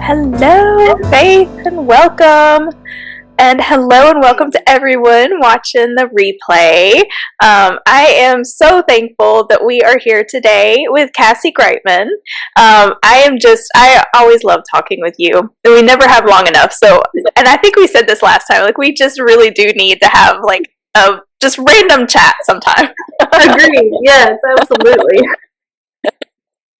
Hello, Faith, and welcome. And hello and welcome to everyone watching the replay. I am so thankful that we are here today with Cassie Greutman. I always love talking with you. And we never have long enough. So, and I think we said this last time, like we just really do need to have like a just random chat sometime. Agreed. Yes, absolutely.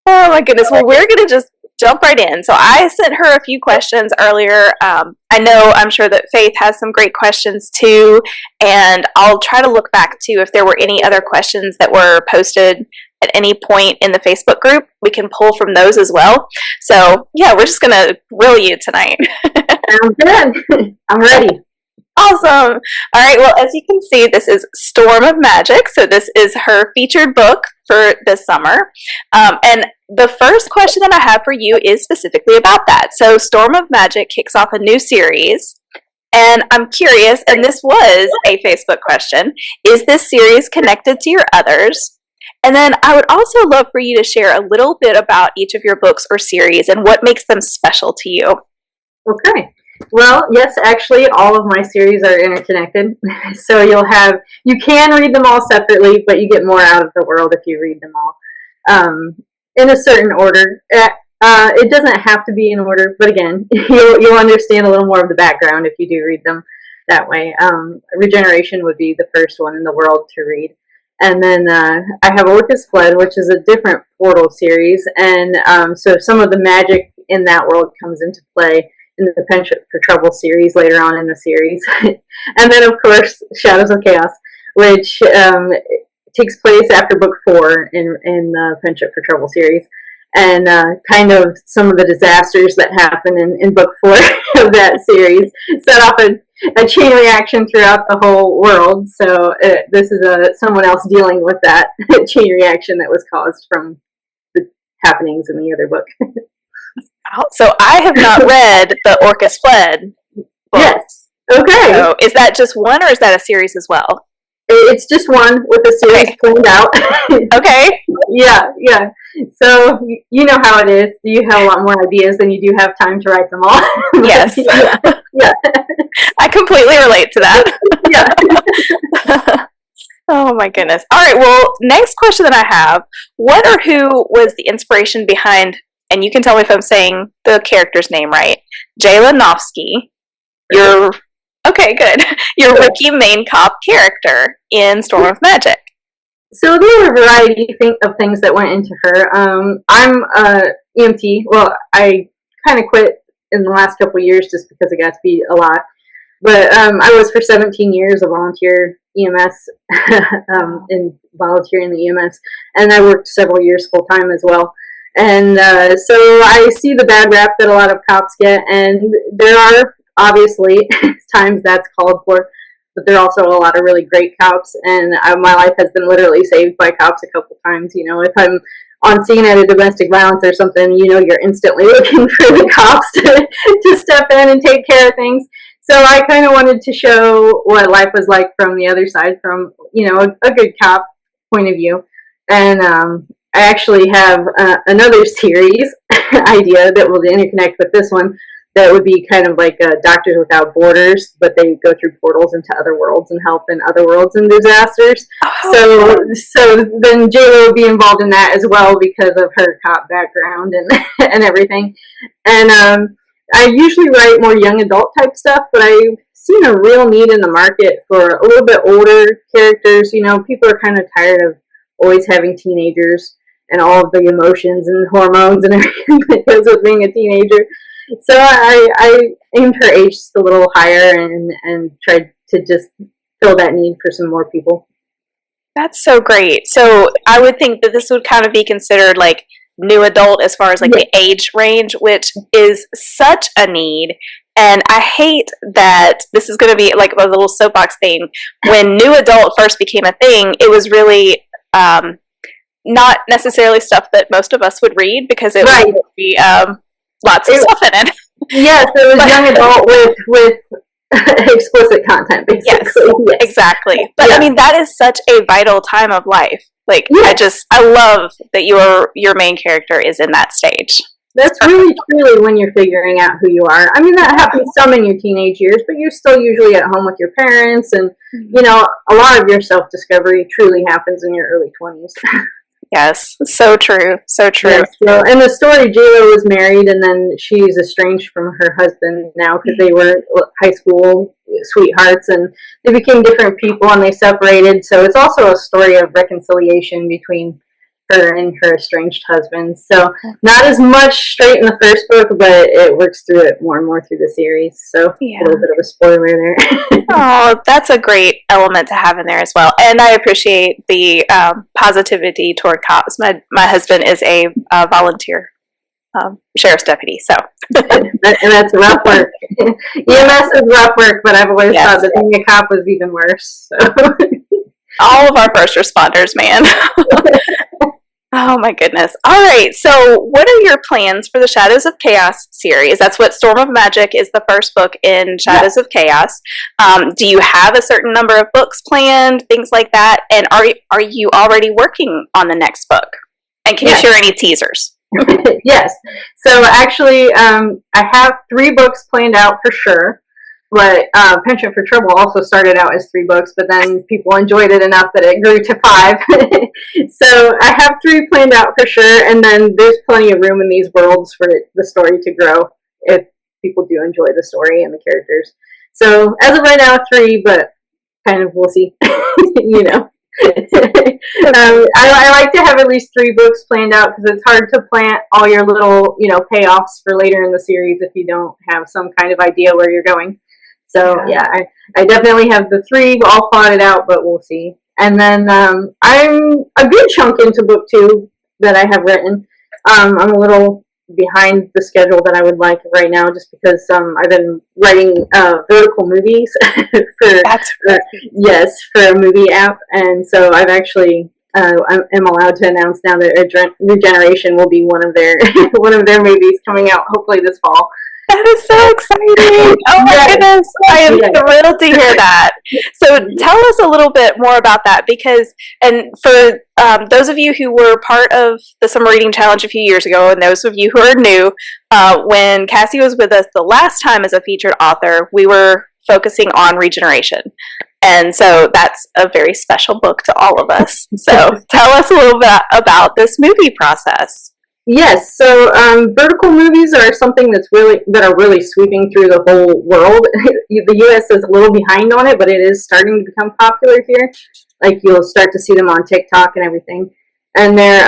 Oh my goodness. Well, we're going to just jump right in. So I sent her a few questions earlier. I'm sure that Faith has some great questions too, and I'll try to look back to if there were any other questions that were posted at any point in the Facebook group. We can pull from those as well. So yeah, we're just gonna grill you tonight. Sounds good. I'm ready. Awesome. All right. Well, as you can see, this is Storm of Magic. So this is her featured book for this summer. And the first question that I have for you is specifically about that. So Storm of Magic kicks off a new series. And I'm curious, and this was a Facebook question, is this series connected to your others? And then I would also love for you to share a little bit about each of your books or series and what makes them special to you. Okay. Well, yes, actually, all of my series are interconnected. So you can read them all separately, but you get more out of the world if you read them all in a certain order. It doesn't have to be in order, but again, you'll understand a little more of the background if you do read them that way. Regeneration would be the first one in the world to read. And then I have Orcus Fled, which is a different portal series. And so some of the magic in that world comes into play in the Penchant for Trouble series later on in the series. And then, of course, Shadows of Chaos, which takes place after book 4 in the Penchant for Trouble series. And kind of some of the disasters that happen in book 4 of that series set off a chain reaction throughout the whole world. So this is someone else dealing with that chain reaction that was caused from the happenings in the other book. So I have not read the Orcus Fled book. Yes. Okay. So is that just one or is that a series as well? It's just one with a series planned out. Okay. Yeah. So you know how it is. You have a lot more ideas than you do have time to write them all. Yes. Yeah. I completely relate to that. Yeah. Oh my goodness. All right. Well, next question that I have, what or who was the inspiration behind, and you can tell me if I'm saying the character's name right, Jalanovsky, okay, good. Your rookie main cop character in Storm of Magic. So there were a variety of things that went into her. I'm EMT. Well, I kind of quit in the last couple of years just because it got to be a lot. But I was for 17 years a volunteer EMS, in volunteering in the EMS, and I worked several years full time as well. And so I see the bad rap that a lot of cops get, and there are obviously times that's called for, but there are also a lot of really great cops, and my life has been literally saved by cops a couple times. You know, if I'm on scene at a domestic violence or something, you know, you're instantly looking for the cops to step in and take care of things. So I kind of wanted to show what life was like from the other side, from, you know, a good cop point of view. And I actually have another series idea that will interconnect with this one that would be kind of like Doctors Without Borders, but they go through portals into other worlds and help in other worlds and disasters. So then J-Lo would be involved in that as well because of her cop background and everything. And I usually write more young adult type stuff, but I've seen a real need in the market for a little bit older characters. You know, people are kind of tired of always having teenagers and all of the emotions and hormones and everything that goes with being a teenager. So I aimed her age just a little higher and tried to just fill that need for some more people. That's so great. So I would think that this would kind of be considered like new adult as far as like the age range, which is such a need. And I hate that this is going to be like a little soapbox thing. When new adult first became a thing, it was really not necessarily stuff that most of us would read because it would be lots of stuff in it. Yes, it was young adult with explicit content, basically. Yes, exactly. But I mean, that is such a vital time of life. Like, I love that your main character is in that stage. That's really truly when you're figuring out who you are. I mean, that happens some in your teenage years, but you're still usually at home with your parents, and you know, a lot of your self-discovery truly happens in your early 20s. Yes, so true, so true. Yes, well, in the story, J-Lo was married, and then she's estranged from her husband now because they were high school sweethearts, and they became different people, and they separated. So it's also a story of reconciliation between her and her estranged husband. So not as much straight in the first book, but it works through it more and more through the series. So Yeah. a little bit of a spoiler there. Oh, that's a great element to have in there as well. And I appreciate the positivity toward cops. My husband is a volunteer sheriff's deputy, so. And that's rough work. EMS is rough work, but I've always thought that being a cop was even worse. So. All of our first responders, man. Oh my goodness. All right. So, what are your plans for the Shadows of Chaos series? That's what Storm of Magic is, the first book in Shadows of Chaos. Do you have a certain number of books planned, things like that? And are you already working on the next book? And can you share any teasers? Yes. So actually, I have 3 books planned out for sure. But Penchant for Trouble also started out as 3 books, but then people enjoyed it enough that it grew to 5. So I have 3 planned out for sure, and then there's plenty of room in these worlds for the story to grow if people do enjoy the story and the characters. So as of right now, 3, but kind of we'll see. You know. I like to have at least 3 books planned out because it's hard to plant all your little, you know, payoffs for later in the series if you don't have some kind of idea where you're going. So yeah, I definitely have the 3 all plotted out, but we'll see. And then I'm a good chunk into book 2 that I have written. I'm a little behind the schedule that I would like right now, just because I've been writing vertical movies for a movie app, and so I've actually am allowed to announce now that Regeneration will be one of their movies coming out hopefully this fall. That is so exciting. Oh my goodness. I am thrilled to hear that. So tell us a little bit more about that because, and for those of you who were part of the Summer Reading Challenge a few years ago, and those of you who are new, when Cassie was with us the last time as a featured author, we were focusing on regeneration. And so that's a very special book to all of us. So tell us a little bit about this movie process. Yes, so vertical movies are something that are really sweeping through the whole world. The U.S. is a little behind on it, but it is starting to become popular here. Like you'll start to see them on TikTok and everything. And they're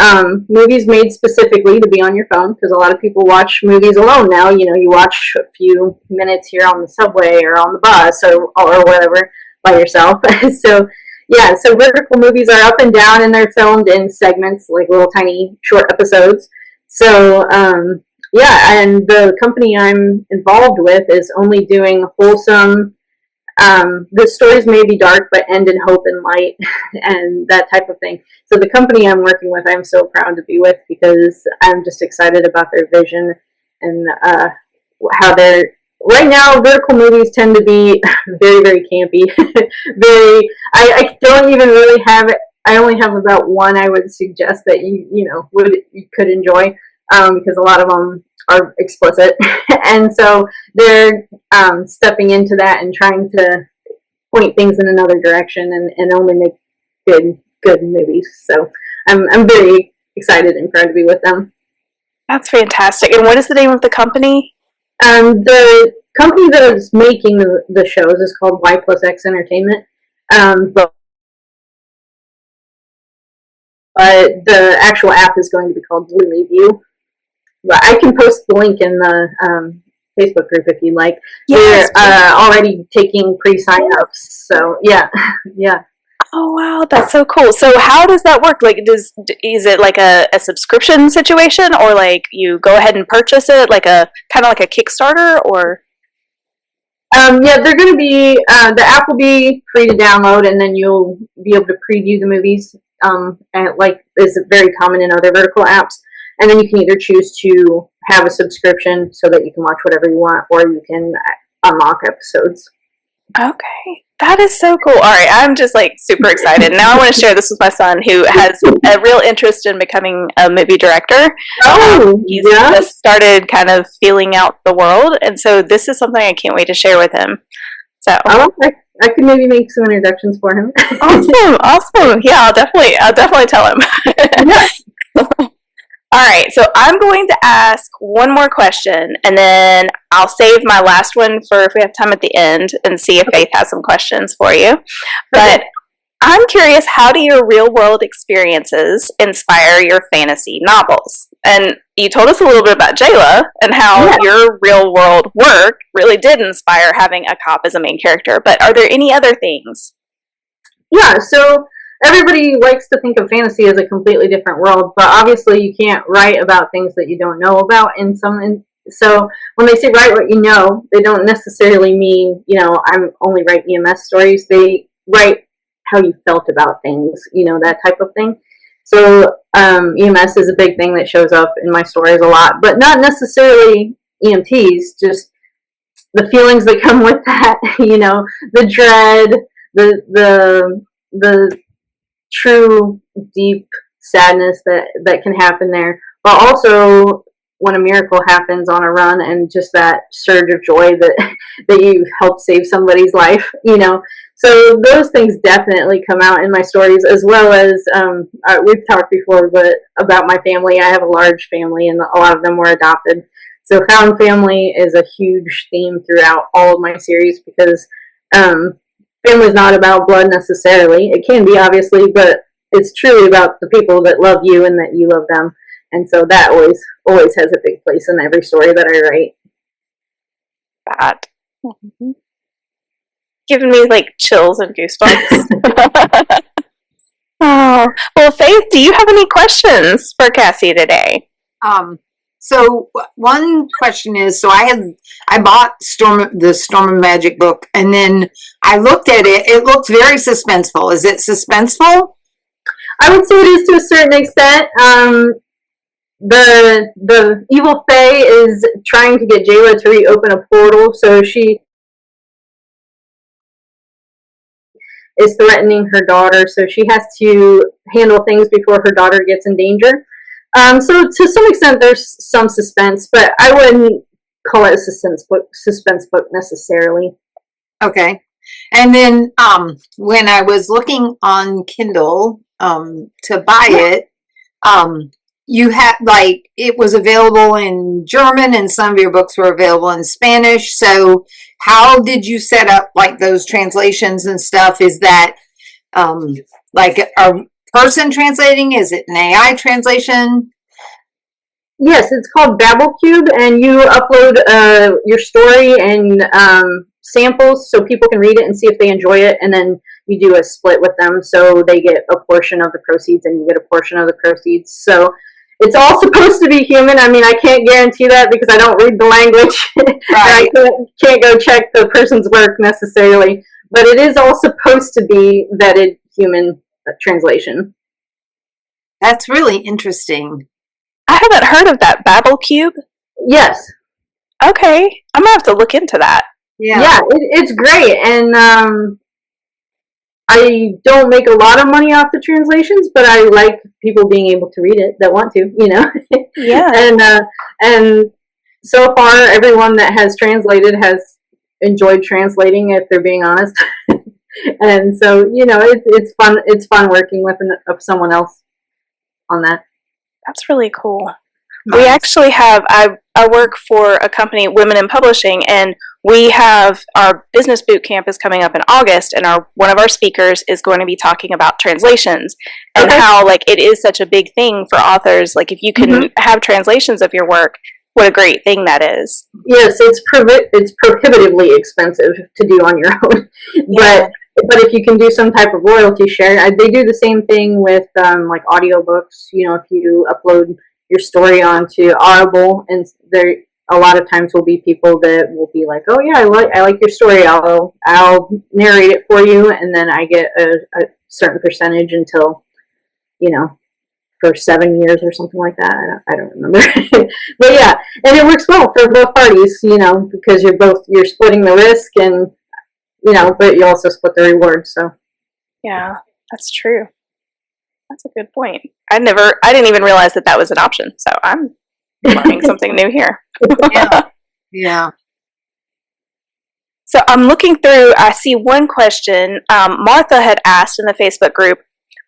movies made specifically to be on your phone because a lot of people watch movies alone now. You know, you watch a few minutes here on the subway or on the bus or wherever by yourself. So vertical movies are up and down, and they're filmed in segments, like little tiny short episodes. So, and the company I'm involved with is only doing wholesome, the stories may be dark, but end in hope and light, and that type of thing. So the company I'm working with, I'm so proud to be with because I'm just excited about their vision and how they're, right now, vertical movies tend to be very, very campy. I don't even really have it. I only have about one I would suggest that you could enjoy because a lot of them are explicit, and so they're stepping into that and trying to point things in another direction and only make good movies. So I'm very excited and proud to be with them. That's fantastic. And what is the name of the company? The company that is making the shows is called Y+X Entertainment, but the actual app is going to be called Blue Review. But I can post the link in the Facebook group if you like. Yes, we're already taking pre-sign-ups, so yeah. Oh wow, that's so cool. So how does that work? Like, is it like a subscription situation, or like you go ahead and purchase it, like a kind of like a Kickstarter, or? They're going to be the app will be free to download, and then you'll be able to preview the movies, and like is very common in other vertical apps. And then you can either choose to have a subscription so that you can watch whatever you want, or you can unlock episodes. Okay. That is so cool. All right, I'm just like super excited. Now I want to share this with my son who has a real interest in becoming a movie director. He's Yeah. just started kind of feeling out the world, and so this is something I can't wait to share with him. So I could maybe make some introductions for him. awesome. Yeah, I'll definitely tell him. Yeah. All right, so I'm going to ask one more question, and then I'll save my last one for if we have time at the end, and see if Faith has some questions for you. But I'm curious, how do your real world experiences inspire your fantasy novels? And you told us a little bit about Jayla and how your real world work really did inspire having a cop as a main character. But are there any other things? Yeah, so everybody likes to think of fantasy as a completely different world, but obviously you can't write about things that you don't know about so when they say write what you know, they don't necessarily mean, I'm only write EMS stories. They write how you felt about things, that type of thing. So EMS is a big thing that shows up in my stories a lot, but not necessarily EMTs, just the feelings that come with that, the dread, the true deep sadness that can happen there, but also when a miracle happens on a run and just that surge of joy that you helped save somebody's life, so those things definitely come out in my stories, as well as we've talked before but about my family. I have a large family and a lot of them were adopted, so found family is a huge theme throughout all of my series, because family is not about blood necessarily. It can be, obviously, but it's truly about the people that love you and that you love them. And so that always has a big place in every story that I write. That. Mm-hmm. Giving me like chills and goosebumps. Oh, well, Faith, do you have any questions for Cassie today? So one question is, so I bought the Storm of Magic book, and then I looked at it. It looks very suspenseful. Is it suspenseful? I would say it is to a certain extent. The evil fae is trying to get Jayla to reopen a portal, so she is threatening her daughter. So she has to handle things before her daughter gets in danger. So to some extent, there's some suspense, but I wouldn't call it a suspense book necessarily. Okay. And then when I was looking on Kindle to buy it, you had it was available in German, and some of your books were available in Spanish. So how did you set up those translations and stuff? Is that a person translating? Is it an AI translation? Yes, it's called BabbleCube, and you upload your story and samples so people can read it and see if they enjoy it, and then you do a split with them, so they get a portion of the proceeds and you get a portion of the proceeds. So it's all supposed to be human. I mean, I can't guarantee that because I don't read the language. Right. I can't go check the person's work necessarily, but it is all supposed to be vetted human translation. That's really interesting. I haven't heard of that BabbleCube. Yes. Okay, I'm gonna have to look into that. Yeah, it's great, and I don't make a lot of money off the translations, but I like people being able to read it that want to, Yeah. And so far, everyone that has translated has enjoyed translating, if they're being honest. And so, it's fun. It's fun working with someone else on that. That's really cool. We actually have, I work for a company, Women in Publishing, and we have our business boot camp is coming up in August, and one of our speakers is going to be talking about translations and how it is such a big thing for authors. If you can have translations of your work, what a great thing that is. Yes, it's prohibitively expensive to do on your own, Yeah. But if you can do some type of royalty share, they do the same thing with audiobooks. If you upload your story onto Audible, and there a lot of times will be people that will be like, oh yeah, I like your story, I'll narrate it for you, and then I get a certain percentage until for 7 years or something like that. I don't remember. But yeah, and it works well for both parties, because you're splitting the risk, and but you also split the rewards. So Yeah, that's true. That's a good point. I didn't even realize that was an option. So I'm learning something new here. Yeah. Yeah. So I'm looking through, I see one question. Martha had asked in the Facebook group,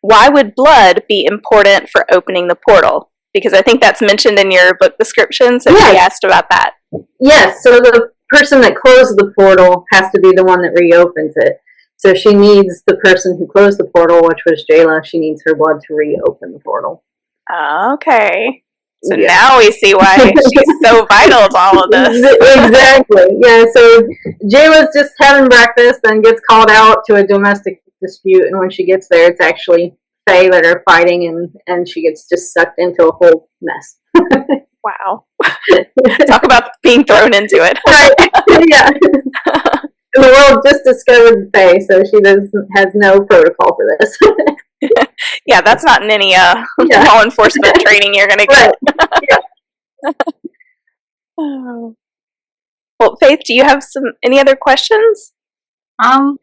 why would blood be important for opening the portal? Because I think that's mentioned in your book description. So she asked about that. Yes. So the person that closed the portal has to be the one that reopens it. So she needs the person who closed the portal, which was Jayla. She needs her blood to reopen the portal. Okay. So now we see why she's so vital to all of this. Exactly. Yeah. So Jayla's just having breakfast and gets called out to a domestic dispute, and when she gets there, it's actually Faye that are fighting, and she gets just sucked into a whole mess. Wow. Talk about being thrown into it. Right. Yeah. The world just discovered Faye, so she has no protocol for this. Yeah, that's not in any law enforcement training you're going to get. Right. Oh. Well, Faith, do you have any other questions? Tell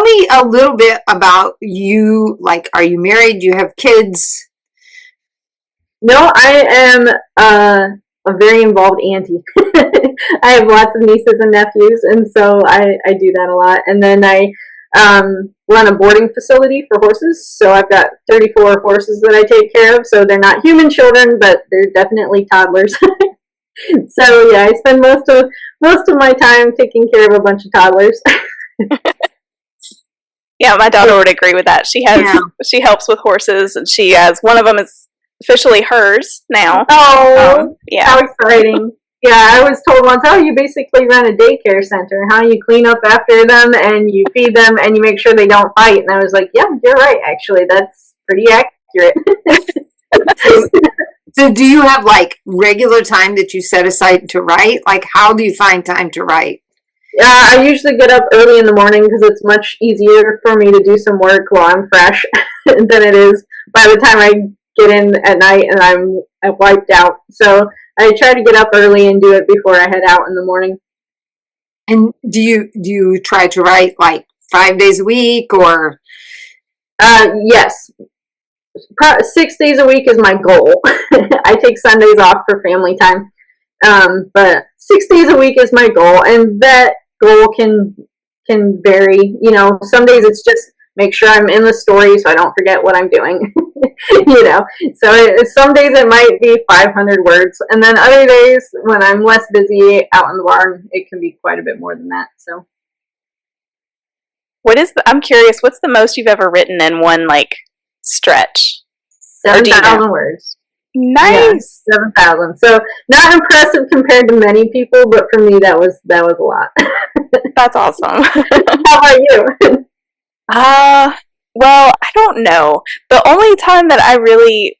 me a little bit about you. Like, are you married? Do you have kids? No, I am a very involved auntie. I have lots of nieces and nephews, and so I do that a lot. And then I run a boarding facility for horses, so I've got 34 horses that I take care of. So they're not human children, but they're definitely toddlers. So yeah, I spend most of my time taking care of a bunch of toddlers. Yeah, my daughter would agree with that. She helps with horses, and she has one of them is officially hers now. Oh, yeah, how exciting! Yeah, I was told once, you basically run a daycare center. How you clean up after them, and you feed them, and you make sure they don't fight. And I was like, yeah, you're right. Actually, that's pretty accurate. So do you have like regular time that you set aside to write? Like, how do you find time to write? I usually get up early in the morning because it's much easier for me to do some work while I'm fresh than it is by the time I get in at night and I'm wiped out. So I try to get up early and do it before I head out in the morning. And do you try to write like 5 days a week or? Yes. 6 days a week is my goal. I take Sundays off for family time. But 6 days a week is my goal, and that goal can vary. Some days it's just make sure I'm in the story so I don't forget what I'm doing. So some days it might be 500 words, and then other days when I'm less busy out in the barn, it can be quite a bit more than that. So, I'm curious, what's the most you've ever written in one stretch? 7,000 words. Nice. Yeah, 7,000. So not impressive compared to many people, but for me that was a lot. That's awesome. How about you? Well, I don't know. The only time that I really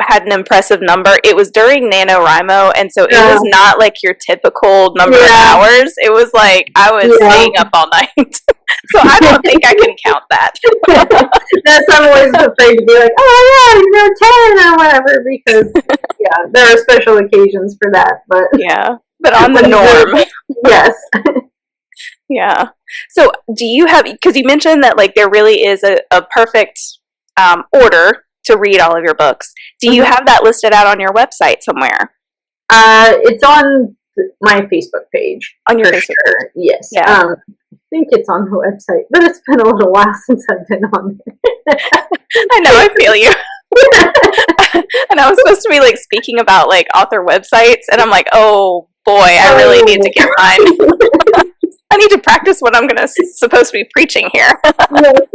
had an impressive number, it was during NaNoWriMo, and so it was not like your typical number of hours. It was like I was staying up all night. So I don't think I can count that. That's I'm always afraid to be like, 10 or whatever, because there are special occasions for that. But but on the norm. Yes. Yeah. So do you have, because you mentioned that there really is a perfect order to read all of your books. Do you have that listed out on your website somewhere? It's on my Facebook page. On your Facebook page? Yes. Yeah. I think it's on the website, but it's been a little while since I've been on there. I know, I feel you. And I was supposed to be speaking about author websites, and I'm like, oh boy, I really need to get mine. I need to practice what I'm supposed to be preaching here.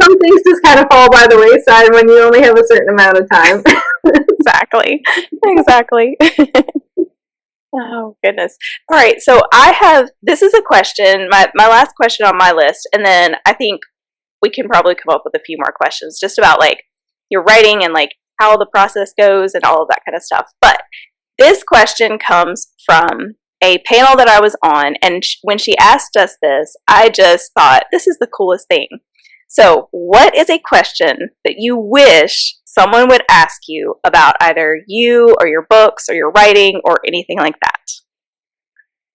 Some things just kind of fall by the wayside when you only have a certain amount of time. Exactly. Oh, goodness. All right. So this is a question, my last question on my list. And then I think we can probably come up with a few more questions just about your writing and how the process goes and all of that kind of stuff. But this question comes from a panel that I was on. And when she asked us this, I just thought, this is the coolest thing. So what is a question that you wish someone would ask you about either you or your books or your writing or anything like that?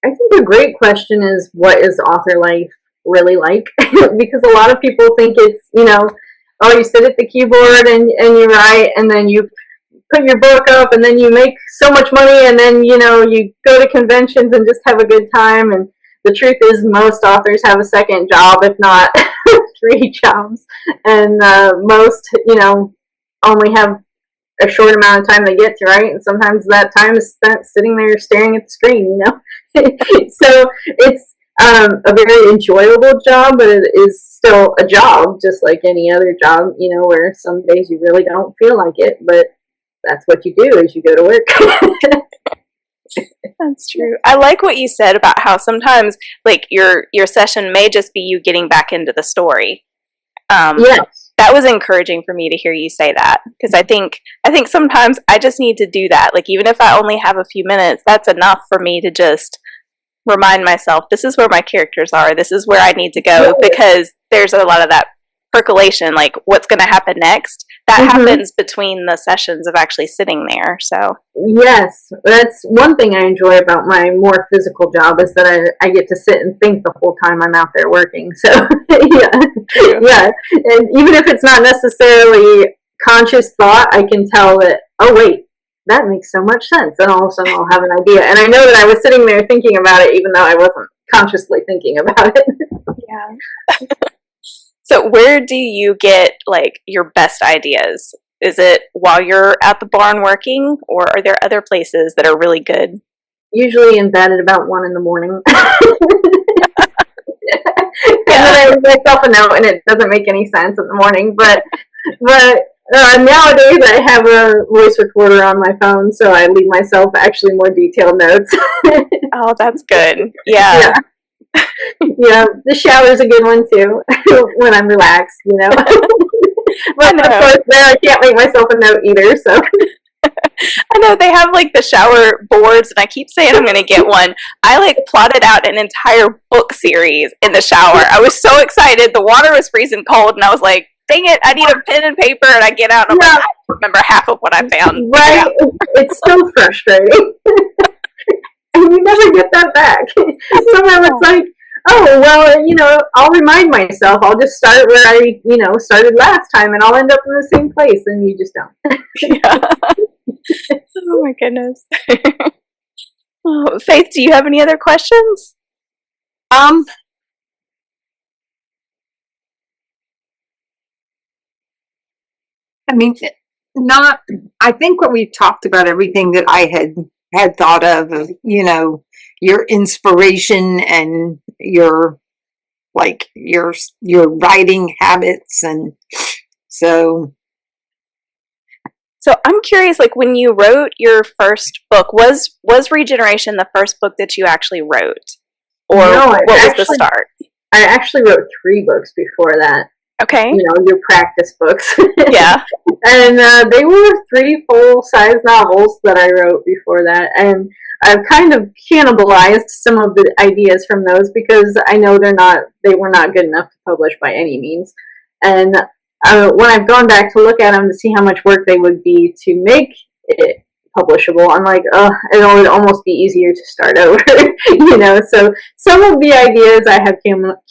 I think a great question is, what is author life really like? Because a lot of people think it's, oh, you sit at the keyboard and you write, and then you put your book up, and then you make so much money, and then, you go to conventions and just have a good time. And the truth is, most authors have a second job, if not three jobs. And most, only have a short amount of time they get to write, and sometimes that time is spent sitting there staring at the screen, So it's a very enjoyable job, but it is still a job, just like any other job, where some days you really don't feel like it, but that's what you do, is you go to work. That's true. I like what you said about how sometimes, like, your session may just be you getting back into the story. Yes. That was encouraging for me to hear you say that, because I think sometimes I just need to do that. Like, even if I only have a few minutes, that's enough for me to just remind myself, this is where my characters are. This is where I need to go, because there's a lot of that percolation, like what's going to happen next. That happens between the sessions of actually sitting there. So yes, that's one thing I enjoy about my more physical job, is that I get to sit and think the whole time I'm out there working. So yeah, and even if it's not necessarily conscious thought, I can tell that, oh wait, that makes so much sense, and all of a sudden I'll have an idea, and I know that I was sitting there thinking about it, even though I wasn't consciously thinking about it. yeah. So where do you get, like, your best ideas? Is it while you're at the barn working, or are there other places that are really good? Usually in bed at about 1 in the morning. And then I read myself a note, and it doesn't make any sense in the morning. But nowadays I have a voice recorder on my phone, so I leave myself actually more detailed notes. Oh, that's good. Yeah. Yeah, the shower's a good one too, when I'm relaxed, But of course, there I can't make myself a note either, so. I know they have, like, the shower boards, and I keep saying I'm going to get one. I, like, plotted out an entire book series in the shower. I was so excited. The water was freezing cold, and I was like, dang it, I need a pen and paper, and I get out, and I'm like, I don't remember half of what I found. Right? It's so frustrating. And you never get that back. Sometimes it's like, oh, well, I'll remind myself. I'll just start where I, started last time, and I'll end up in the same place, and you just don't. Yeah. Oh, my goodness. Oh, Faith, do you have any other questions? I mean, not, I think what we've talked about, everything that I had thought of, your inspiration and your writing habits. And so I'm curious, like, when you wrote your first book, was Regeneration the first book that you actually wrote? Or no, what was the start? I actually wrote 3 books before that. Okay. Your practice books. Yeah. And they were 3 full-size novels that I wrote before that. And I've kind of cannibalized some of the ideas from those, because I know they were not good enough to publish by any means. And when I've gone back to look at them to see how much work they would be to make it publishable, I'm like, it would almost be easier to start over. So some of the ideas I have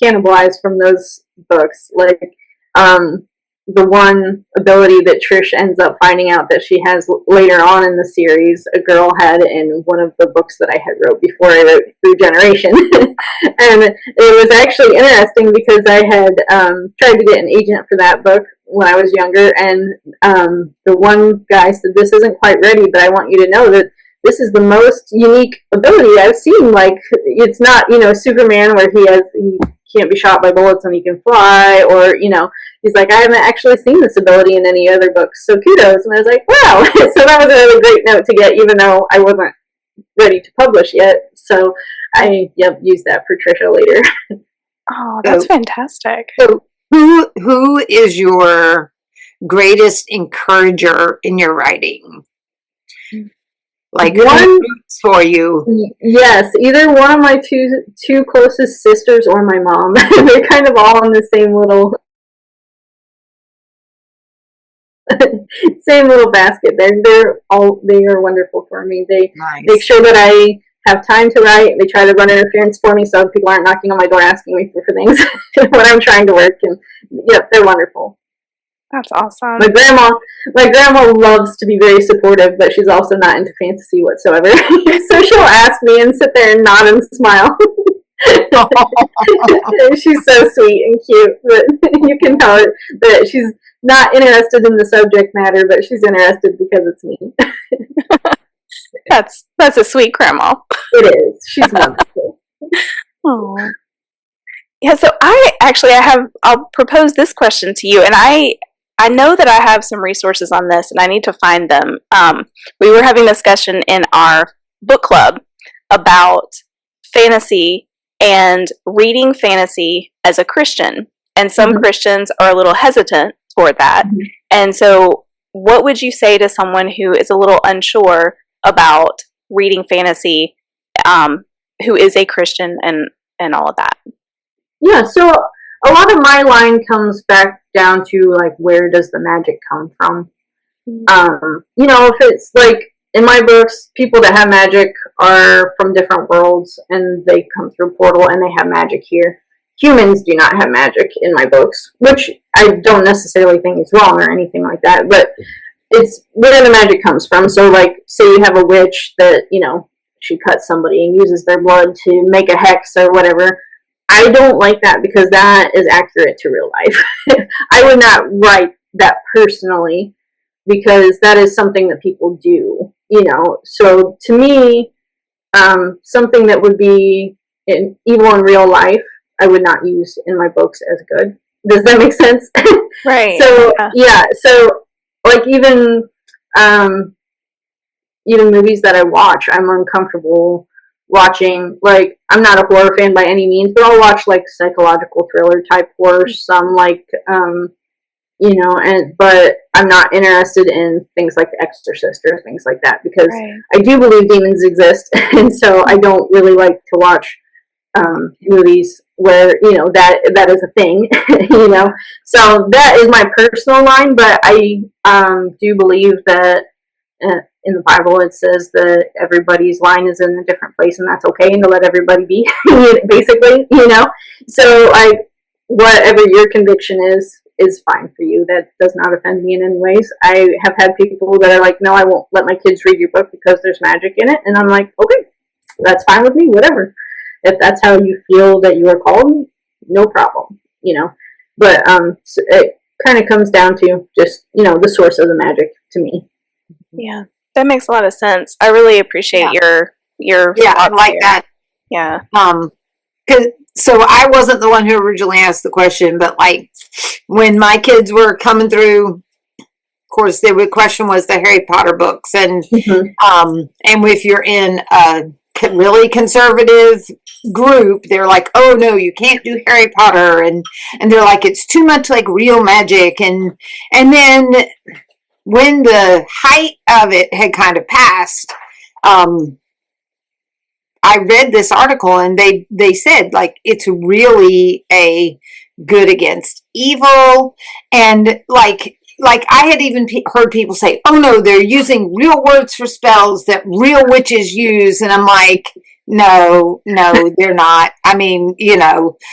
cannibalized from those books, like the one ability that Trish ends up finding out that she has later on in the series, a girl had in one of the books that I had wrote before I wrote Regeneration. And it was actually interesting, because I had tried to get an agent for that book when I was younger, and the one guy said, this isn't quite ready, but I want you to know that this is the most unique ability I've seen. Like, it's not, Superman, where he can't be shot by bullets and he can fly, or, he's like, I haven't actually seen this ability in any other books, so kudos. And I was like, wow. So that was a really great note to get, even though I wasn't ready to publish yet. So I used that for Trisha later. Oh, that's fantastic. So who is your greatest encourager in your writing? Like, one for you? Yes, either one of my two closest sisters or my mom. They're kind of all in the same little basket. They are wonderful for me. They Nice. make sure that I have time to write. They try to run interference for me so people aren't knocking on my door asking me for things when I'm trying to work. And yep, they're wonderful. That's awesome. My grandma loves to be very supportive, but she's also not into fantasy whatsoever. So she'll ask me and sit there and nod and smile. She's so sweet and cute, but you can tell that she's not interested in the subject matter, but she's interested because it's me. That's a sweet grandma. It is. She's wonderful. Oh. Yeah, so I'll propose this question to you, and I know that I have some resources on this, and I need to find them. We were having a discussion in our book club about fantasy and reading fantasy as a Christian, and some Christians are a little hesitant toward that. And so, what would you say to someone who is a little unsure about reading fantasy, who is a Christian and all of that? Yeah, so a lot of my line comes back down to, like, where does the magic come from? If it's like in my books, people that have magic are from different worlds and they come through a portal and they have magic here. Humans do not have magic in my books, which I don't necessarily think is wrong or anything like that, but it's where the magic comes from. So, like, say you have a witch that, she cuts somebody and uses their blood to make a hex or whatever. I don't like that because that is accurate to real life. I would not write that personally because that is something that people do, So to me, something that would be evil in real life, I would not use in my books as good. Does that make sense? Right. So, yeah. So, like, even movies that I watch, I'm uncomfortable watching. Like, I'm not a horror fan by any means, but I'll watch, like, psychological thriller type horror, some, like, but I'm not interested in things like The Exorcist or things like that because I do believe demons exist, and so I don't really like to watch movies where that is a thing. So that is my personal line, but I do believe that in the Bible it says that everybody's line is in a different place, and that's okay, and to let everybody be, basically. So whatever your conviction is fine for you. That does not offend me in any ways. I have had people that are like, no, I won't let my kids read your book because there's magic in it, and I'm like, okay, that's fine with me, whatever. If that's how you feel that you are called, no problem, But so it kind of comes down to just, the source of the magic to me. Yeah, that makes a lot of sense. I really appreciate your I like here. that. Yeah. So I wasn't the one who originally asked the question, but, like, when my kids were coming through, of course, the question was the Harry Potter books, and if you're in a really conservative group, they're like, oh no, you can't do Harry Potter, and they're like, it's too much like real magic, and then when the height of it had kind of passed, I read this article and they said, like, it's really a good against evil, and like I had even heard people say, oh no, they're using real words for spells that real witches use, and I'm like, no, they're not. I mean,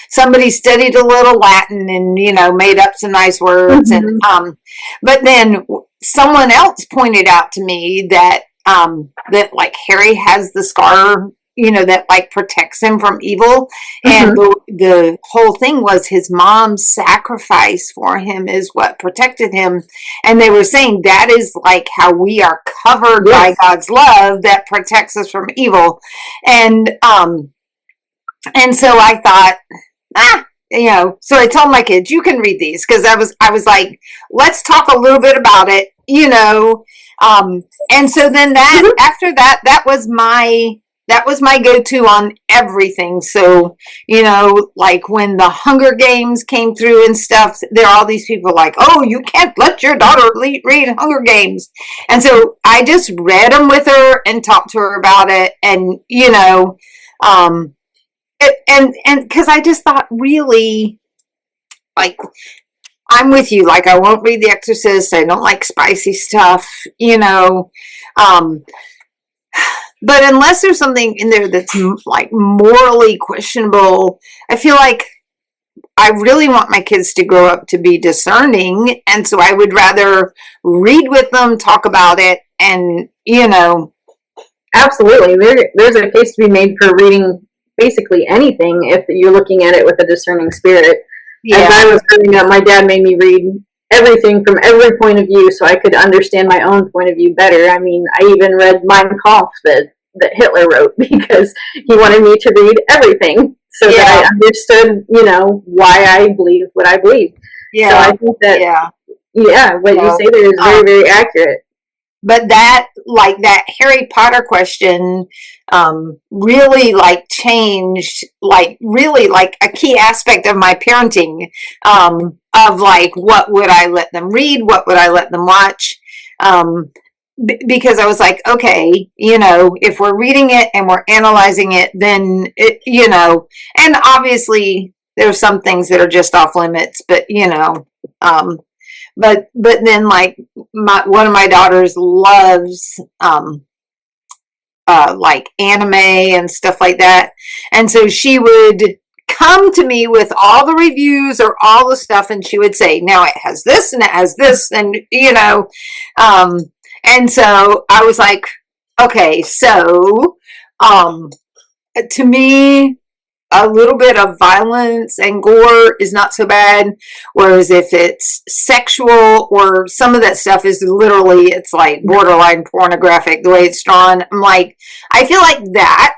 somebody studied a little Latin and, made up some nice words. And, but then someone else pointed out to me that, like, Harry has the scar, that, like, protects him from evil. And the whole thing was his mom's sacrifice for him is what protected him. And they were saying that is, like, how we are covered by God's love that protects us from evil. And so I thought, so I told my kids, you can read these, because I was like, let's talk a little bit about it, and so then after that was my go-to on everything. So, like when the Hunger Games came through and stuff, there are all these people like, oh, you can't let your daughter read Hunger Games. And so I just read them with her and talked to her about it. And, and because I just thought, really, like, I'm with you. Like, I won't read The but unless there's something in there that's like morally questionable, I feel like I really want my kids to grow up to be discerning. And so I would rather read with them, talk about it, and, Absolutely. There's a case to be made for reading basically anything if you're looking at it with a discerning spirit. yeah. As I was growing up, my dad made me read everything from every point of view so I could understand my own point of view better. I mean, I even read Mein Kampf that Hitler wrote because he wanted me to read everything so that I understood, why I believed what I believed. Yeah. So I think that, what you say there is very, very accurate. But that Harry Potter question, really changed, really a key aspect of my parenting, of what would I let them read? What would I let them watch? Because I was like, okay, if we're reading it and we're analyzing it, then and obviously there's some things that are just off limits, but but then one of my daughters loves anime and stuff like that, and so she would come to me with all the reviews or all the stuff, and she would say, now it has this and it has this, and and so I was like, okay, so to me, a little bit of violence and gore is not so bad. Whereas if it's sexual or some of that stuff is literally, it's like borderline pornographic, the way it's drawn. I'm like, I feel like that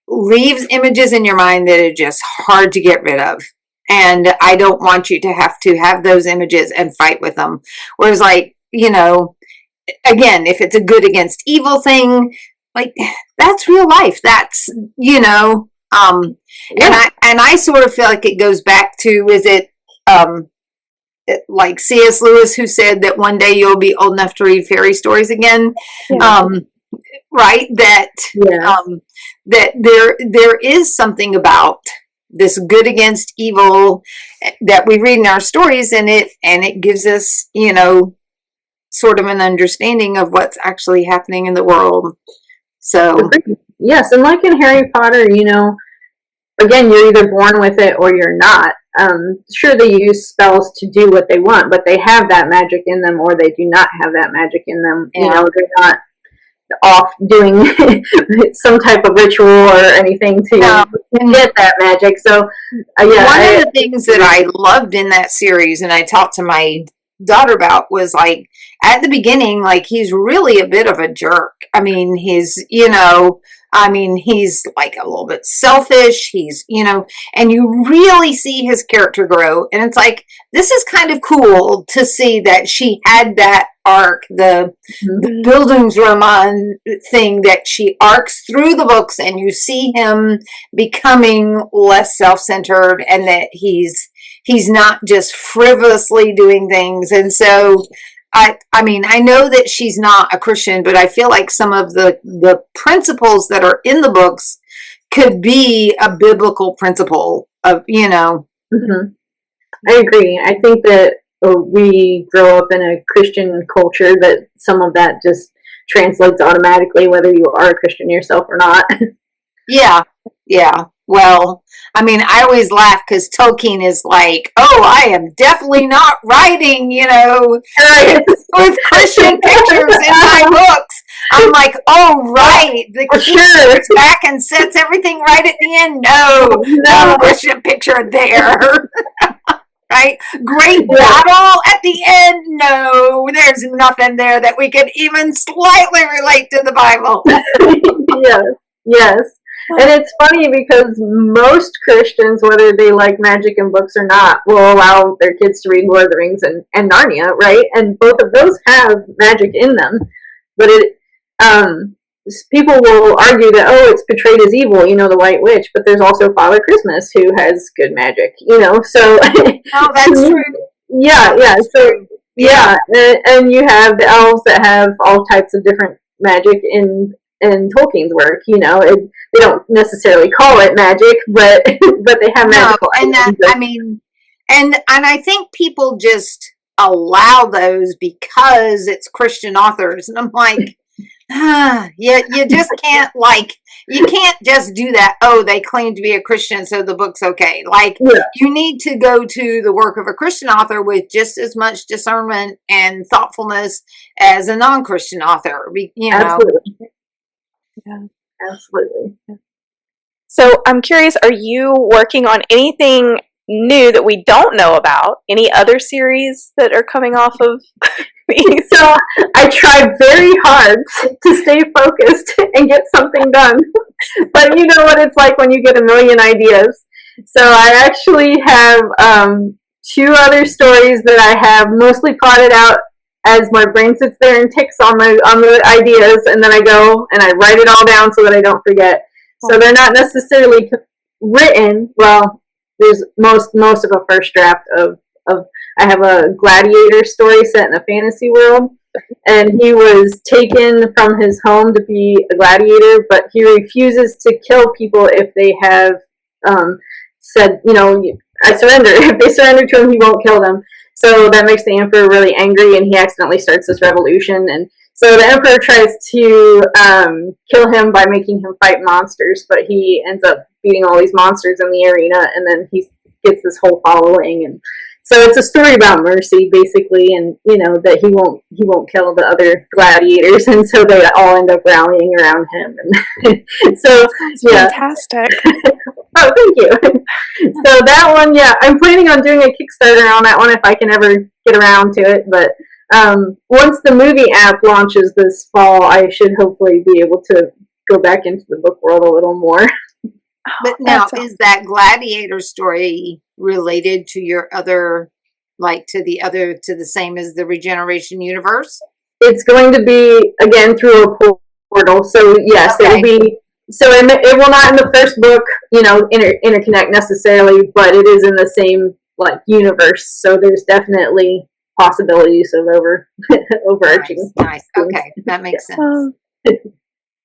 leaves images in your mind that are just hard to get rid of. And I don't want you to have those images and fight with them. Whereas again, if it's a good against evil thing, that's real life. That's, and I sort of feel like it goes back to, is it like C.S. Lewis, who said that one day you'll be old enough to read fairy stories again, right? That that there is something about this good against evil that we read in our stories, and it gives us, sort of an understanding of what's actually happening in the world. So yes, and like in Harry Potter, again, you're either born with it or you're not. Sure, they use spells to do what they want, but they have that magic in them, or they do not have that magic in them. They're not off doing some type of ritual or anything to get that magic. So, one of the things that I loved in that series, and I talked to my daughter about, was at the beginning, he's really a bit of a jerk. I mean, he's a little bit selfish. He's, and you really see his character grow. And it's this is kind of cool to see that she had that arc, the Bildungsroman thing, that she arcs through the books, and you see him becoming less self-centered, and that he's not just frivolously doing things. And so I mean, I know that she's not a Christian, but I feel like some of the principles that are in the books could be a biblical principle of, I agree. I think that we grow up in a Christian culture that some of that just translates automatically, whether you are a Christian yourself or not. Yeah. Well, I mean, I always laugh because Tolkien is like, oh, I am definitely not writing, with Christian pictures in my books. I'm like, oh, right. The king goes back and sets everything right at the end. No Christian picture there. Right? Great battle at the end. No, there's nothing there that we can even slightly relate to the Bible. Yes. And it's funny because most Christians, whether they like magic and books or not, will allow their kids to read Lord of the Rings and Narnia, right? And both of those have magic in them. But people will argue that, it's portrayed as evil, the White Witch, but there's also Father Christmas who has good magic, so. Oh, that's true. Yeah. So, and you have the elves that have all types of different magic in Tolkien's work, they don't necessarily call it magic, but they have magic. No, and that, I mean, and I think people just allow those because it's Christian authors, and I'm like, You just can't you can't just do that. Oh, they claim to be a Christian, so the book's okay. Like, Yeah. you need to go to the work of a Christian author with just as much discernment and thoughtfulness as a non-Christian author. You know. Absolutely. Yeah. Absolutely. So I'm curious, are you working on anything new that we don't know about? Any other series that are coming off of these? So I tried very hard to stay focused and get something done. But you know what it's like when you get a million ideas. So I actually have 2 other stories that I have mostly plotted out as my brain sits there and ticks on the ideas, and then I go and I write it all down so that I don't forget. So they're not necessarily written. Well, there's most of a first draft of I have a gladiator story set in a fantasy world, and he was taken from his home to be a gladiator, but he refuses to kill people if they have said, you know, I surrender. If they surrender to him, he won't kill them. So that makes the emperor really angry, and he accidentally starts this revolution. And so the emperor tries to kill him by making him fight monsters, but he ends up beating all these monsters in the arena, and then he gets this whole following. And so it's a story about mercy, basically, and you know that he won't kill the other gladiators, and so they all end up rallying around him. And so yeah, fantastic. Oh, thank you. So that one, yeah, I'm planning on doing a Kickstarter on that one if I can ever get around to it. But once the movie app launches this fall, I should hopefully be able to go back into the book world a little more. But now, is that gladiator story related to your other, to the same as the Regeneration universe? It's going to be, again, through a portal. So, yes, Okay. It will be. So it will not in the first book, you know, interconnect necessarily, but it is in the same universe. So there's definitely possibilities of overarching. Nice. Okay, that makes sense.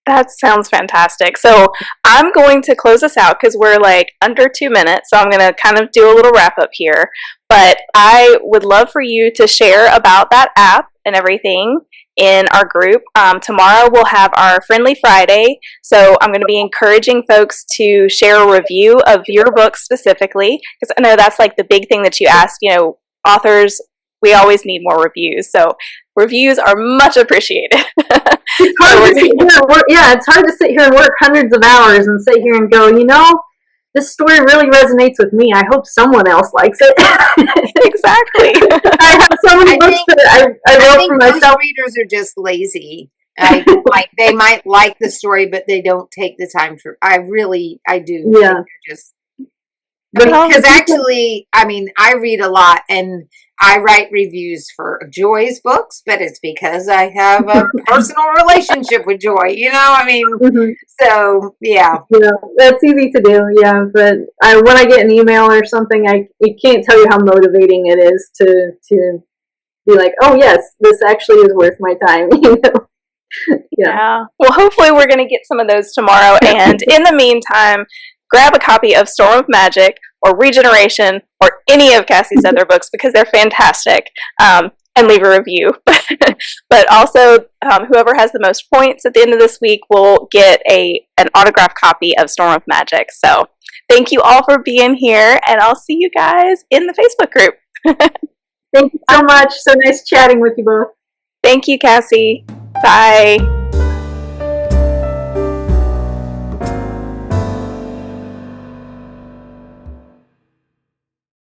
That sounds fantastic. So I'm going to close this out because we're under 2 minutes. So I'm going to kind of do a little wrap up here. But I would love for you to share about that app and everything in our group. Tomorrow we'll have our Friendly Friday. So I'm going to be encouraging folks to share a review of your book specifically, because I know that's the big thing that you ask, authors, we always need more reviews. So reviews are much appreciated. It's hard to sit here and work, it's hard to sit here and work hundreds of hours and sit here and go, this story really resonates with me. I hope someone else likes it. Exactly. I have so many books that I wrote for myself. Most readers are just lazy. They might like the story, but they don't take the time to. I do. Yeah. Because actually, I read a lot and I write reviews for Joy's books, but it's because I have a personal relationship with Joy, Mm-hmm. So, yeah. Yeah, that's easy to do, yeah, but when I get an email or something, I can't tell you how motivating it is to be like, oh, yes, this actually is worth my time, Yeah. Well, hopefully we're going to get some of those tomorrow, and in the meantime, grab a copy of Storm of Magic or Regeneration or any of Cassie's other books because they're fantastic, and leave a review. But also, whoever has the most points at the end of this week will get an autographed copy of Storm of Magic. So thank you all for being here, and I'll see you guys in the Facebook group. Thank you so much. So nice chatting with you both. Thank you, Cassie. Bye.